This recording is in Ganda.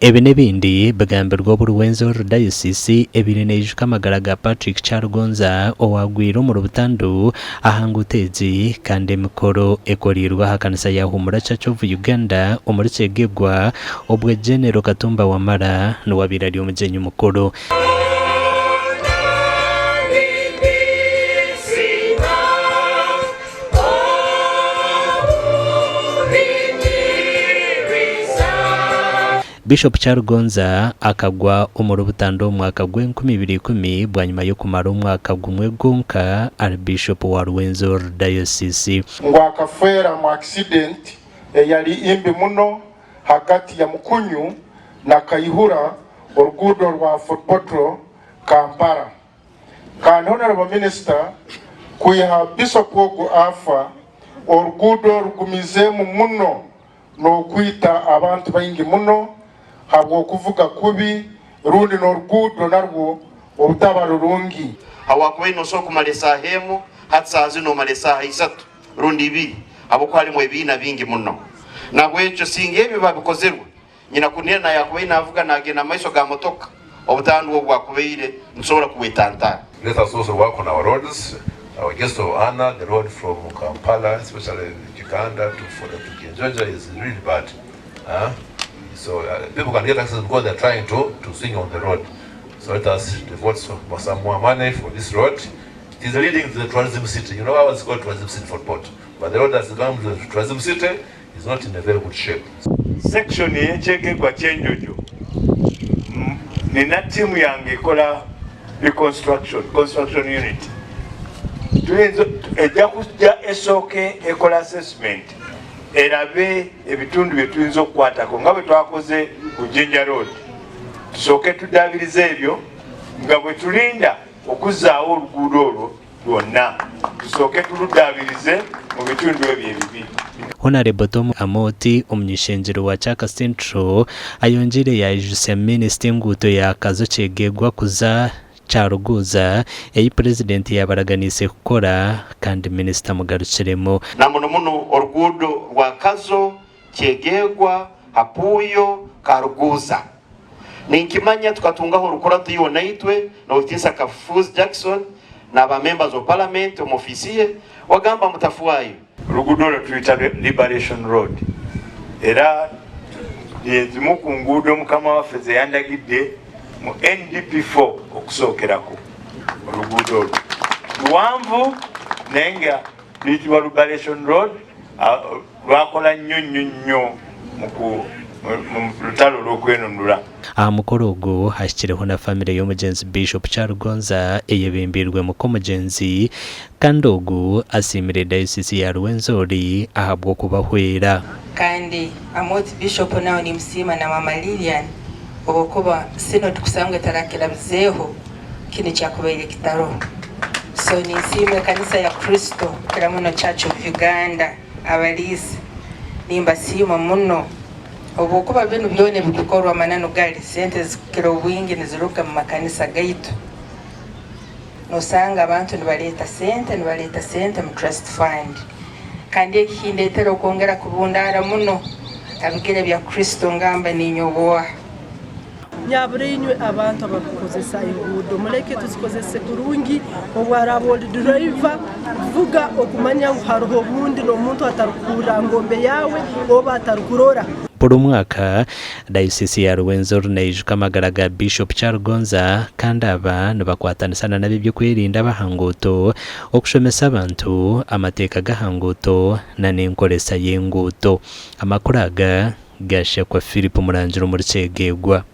Ebi n'ebindi bigambirwa Rwenzori Diocese ebirinejwe amagara ga Patrick Chargonza owagwire mu Rubutandu ahangutezi kandi emikoro ekorirwa ha kanisa ya Humura Church of Uganda omuri Kyegegwa obwe General Katumba Wamala n'owabirali omujenyi mukuru. Bishop Chargonza akagwa omuri Butando mwaka gw'2010 bwanyuma yo kumara umwaka gumwe gonka ari Bishop wa Rwenzori Diocese. Ngwakafera mu accident yali imbi muno hagati ya Mukunyu na Kayihura orugudo rwa Fort Portal Kampala. Kandi Honorable Minister kuyiha Bishop wogo afa orugudo rugumize mu muno no kwita abantu bayingi muno habwo kuvuga kubi rundi n'orugudo narwo obutabaro rungi hawakubaino so kumalesa hemu hatsa zino malesa isatu rundi ibiri abo kwali mu ebina bingi muno nabwecho singebe babikozerwa nyina kunena yakubaina avuga nagena maiso ga motoka obutandu obwo bwakubeire nsobora kuwetantara. Let us also work on our roads. Our guest of honor, the road from Kampala, especially Uganda to Kinjanja is really bad. So people can get access because they're trying to swing on the road. So let us devote some more money for this road. It is leading to the tourism city. You know how it's called tourism city for Port. But the road that's going to the tourism city is not in a very good shape. Section yencheke kwa Chenjojo. Nina timu yange kola construction unit. Tuenzo ejakuja esoke ecola assessment. Erabe ebitundu byetuyinza okukwatako nga bwe twakoze ku Jinja Road. Tusooke tudabirize ebyo nga bwe tulinda okuzzaawo oluguudo olwo lwonna. Tusooke tuludabirize mu bitundu ebyo ebibi. Honorable Tom Amoti omunyishenjero wa Chaka Central ayonjire yayijuse Minisita nguto ya Kazo Kyegegwa kuza Charuguza eyi president yabaraganise kukora kandi Minister mugarukiremo na muno orugudo rwa Kazo Kyegegwa Hapuyo Karuguza ninkimanya tukatungaho rukora tuyibona itwe no utisa Kafuzi Jackson na ba members of parliament omofisiye wagamba mutafuwayo rugudo lo tuyita Liberation Road era yezimu ku ngudo mukama wafeze yandagidde mu NDP4 okusookerako oluguudo luwanvu nenga luyitibwa Liberation Road lwakola nnyo mu lutalo lw'okwenunula. Mukoro ogwo hashyikireho na family y'omugenzi Bishop Chargonza eyebimbirwe mu komugenzi kandi ogwo asimire Diocese ya Rwenzori ahabwa kubahwera kandi Amoti Bishop nawe ni msima na Mama Lilian obukuba sino tukusanga tarakira bizeho kino kyakubaire kitaro. So ni nsiime kanisa ya Kristo Kiramuno Church of Uganda abalisi nimba siima muno obukuba bino byone bikorwa manano gali sente zikiro bwingi niziruka mu makanisa gaitu nosanga abantu nibaleta sente mu trust fund kandi ekindetera okongera kubundara muno abigere bya Kristo ngamba ninyoboa nyaburinywe abantu abakozesa ingudo muleke tuzikozese kurungi obwarabo driver vuga okumanya hariho obundi n'omuntu atarukura ngombe yawe oba atarukurora. Buri mwaka Diocese ya Rwenzori neyijuka amagara ga Bishop Chargonza kandi aba nibakwatanisa nabyo byo kwirinda bahanguto okushomesa abantu amateeka gahanguto na n'enkolesa y'enguto. Amakuru aga gashya kwa Philip Murangira muri Kyegegwa.